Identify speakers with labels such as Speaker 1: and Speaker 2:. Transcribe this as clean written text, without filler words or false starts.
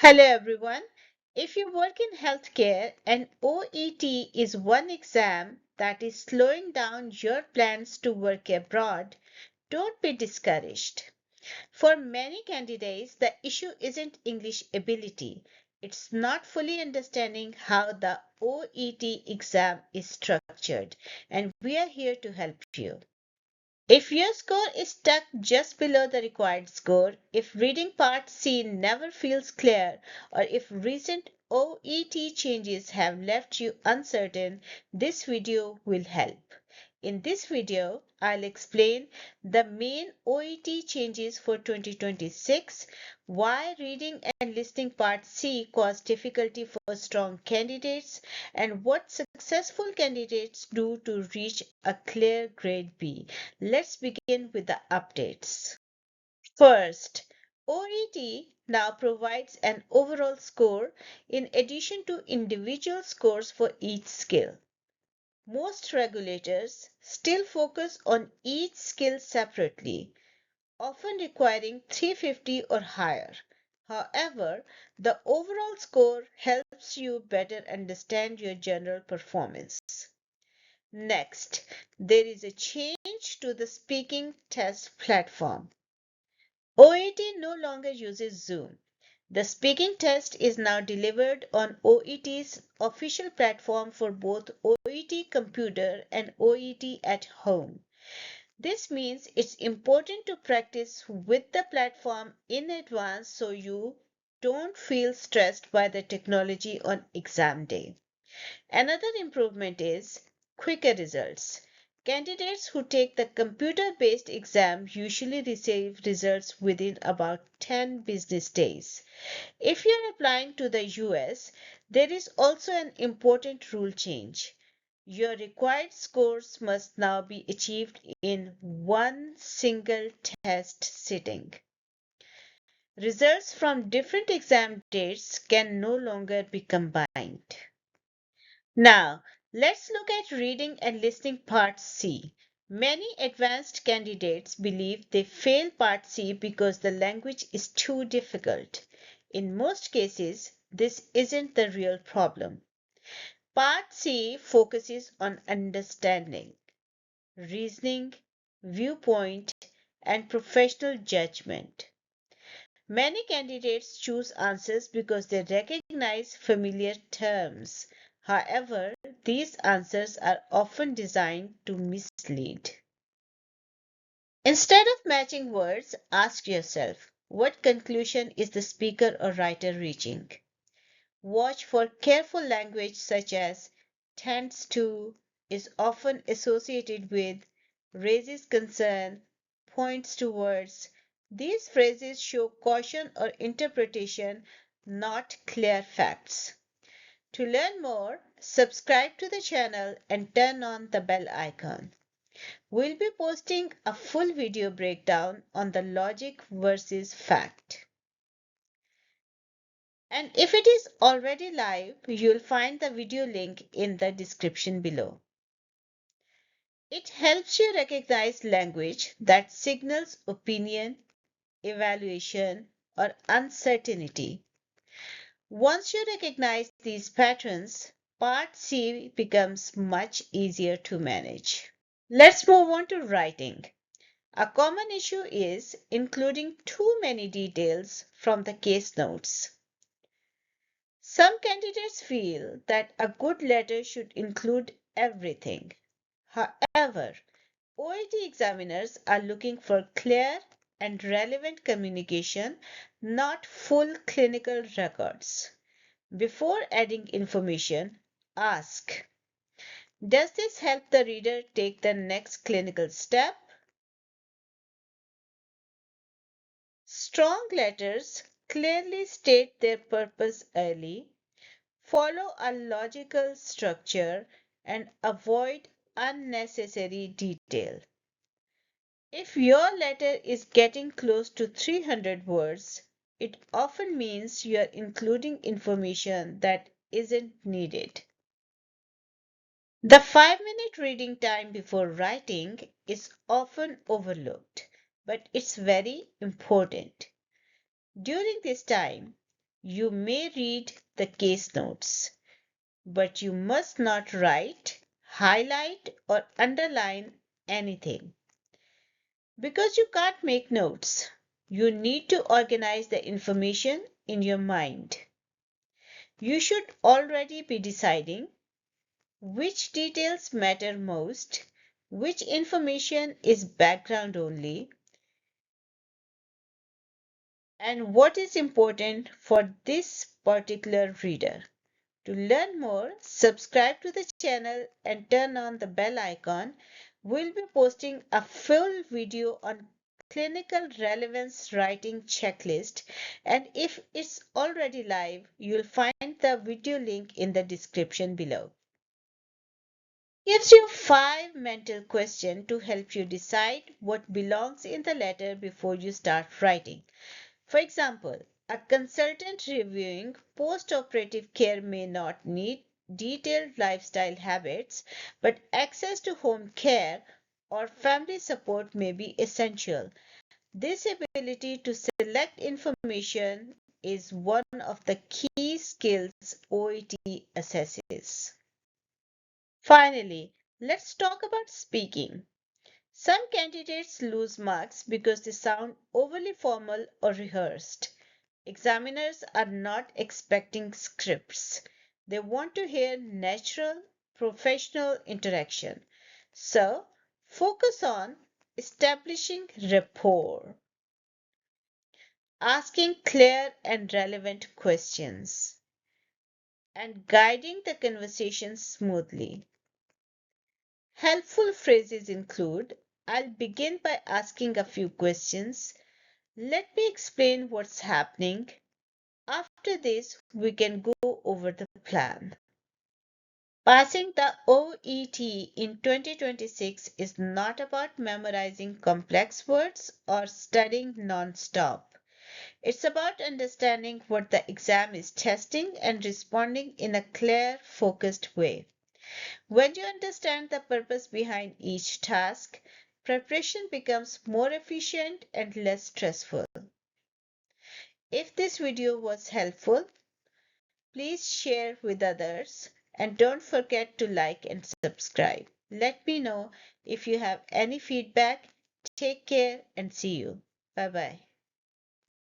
Speaker 1: Hello everyone. If you work in healthcare and OET is one exam that is slowing down your plans to work abroad, don't be discouraged. For many candidates, the issue isn't English ability. It's not fully understanding how the OET exam is structured, and we are here to help you. If your score is stuck just below the required score, if reading part C never feels clear, or if recent OET changes have left you uncertain, this video will help. In this video, I'll explain the main OET changes for 2026, why reading and listening part C cause difficulty for strong candidates, and what successful candidates do to reach a clear grade B. Let's begin with the updates. First, OET now provides an overall score in addition to individual scores for each skill. Most regulators still focus on each skill separately, often requiring 350 or higher. However, the overall score helps you better understand your general performance. Next, there is a change to the speaking test platform. OET no longer uses Zoom. The speaking test is now delivered on OET's official platform for both OET Computer and OET at Home. This means it's important to practice with the platform in advance so you don't feel stressed by the technology on exam day. Another improvement is quicker results. Candidates who take the computer-based exam usually receive results within about 10 business days. If you're applying to the US, there is also an important rule change. Your required scores must now be achieved in one single test sitting. Results from different exam dates can no longer be combined. Now, let's look at reading and listening part C. Many advanced candidates believe they fail part C because the language is too difficult. In most cases, this isn't the real problem. Part C focuses on understanding, reasoning, viewpoint, and professional judgment. Many candidates choose answers because they recognize familiar terms. However, these answers are often designed to mislead. Instead of matching words, ask yourself, what conclusion is the speaker or writer reaching? Watch for careful language such as tends to, is often associated with, raises concern, points towards. These phrases show caution or interpretation, not clear facts. To learn more, subscribe to the channel and turn on the bell icon. We'll be posting a full video breakdown on the logic versus fact. And if it is already live, you'll find the video link in the description below. It helps you recognize language that signals opinion, evaluation, or uncertainty. Once you recognize these patterns, Part C becomes much easier to manage. Let's move on to writing. A common issue is including too many details from the case notes. Some candidates feel that a good letter should include everything. However, OET examiners are looking for clear and relevant communication, not full clinical records. Before adding information, ask, does this help the reader take the next clinical step? Strong letters clearly state their purpose early, follow a logical structure, and avoid unnecessary detail. If your letter is getting close to 300 words, it often means you are including information that isn't needed. The 5-minute reading time before writing is often overlooked, but it's very important. During this time, You may read the case notes, but you must not write, highlight, or underline anything. Because you can't make notes, you need to organize the information in your mind. You should already be deciding which details matter most, which information is background only, and what is important for this particular reader. To learn more, subscribe to the channel and turn on the bell icon. We'll be posting a full video on clinical relevance writing checklist, and if it's already live, you'll find the video link in the description below. Gives you 5 mental questions to help you decide what belongs in the letter before you start writing. For example, a consultant reviewing post-operative care may not need detailed lifestyle habits, but access to home care or family support may be essential. This ability to select information is one of the key skills OET assesses. Finally, let's talk about speaking. Some candidates lose marks because they sound overly formal or rehearsed. Examiners are not expecting scripts. They want to hear natural, professional interaction. So, focus on establishing rapport, asking clear and relevant questions, and guiding the conversation smoothly. Helpful phrases include: I'll begin by asking a few questions. Let me explain what's happening. After this, we can go over the plan. Passing the OET in 2026 is not about memorizing complex words or studying non-stop. It's about understanding what the exam is testing and responding in a clear, focused way. When you understand the purpose behind each task, preparation becomes more efficient and less stressful. If this video was helpful, please share with others and don't forget to like and subscribe. Let me know if you have any feedback. Take care and see you. Bye bye.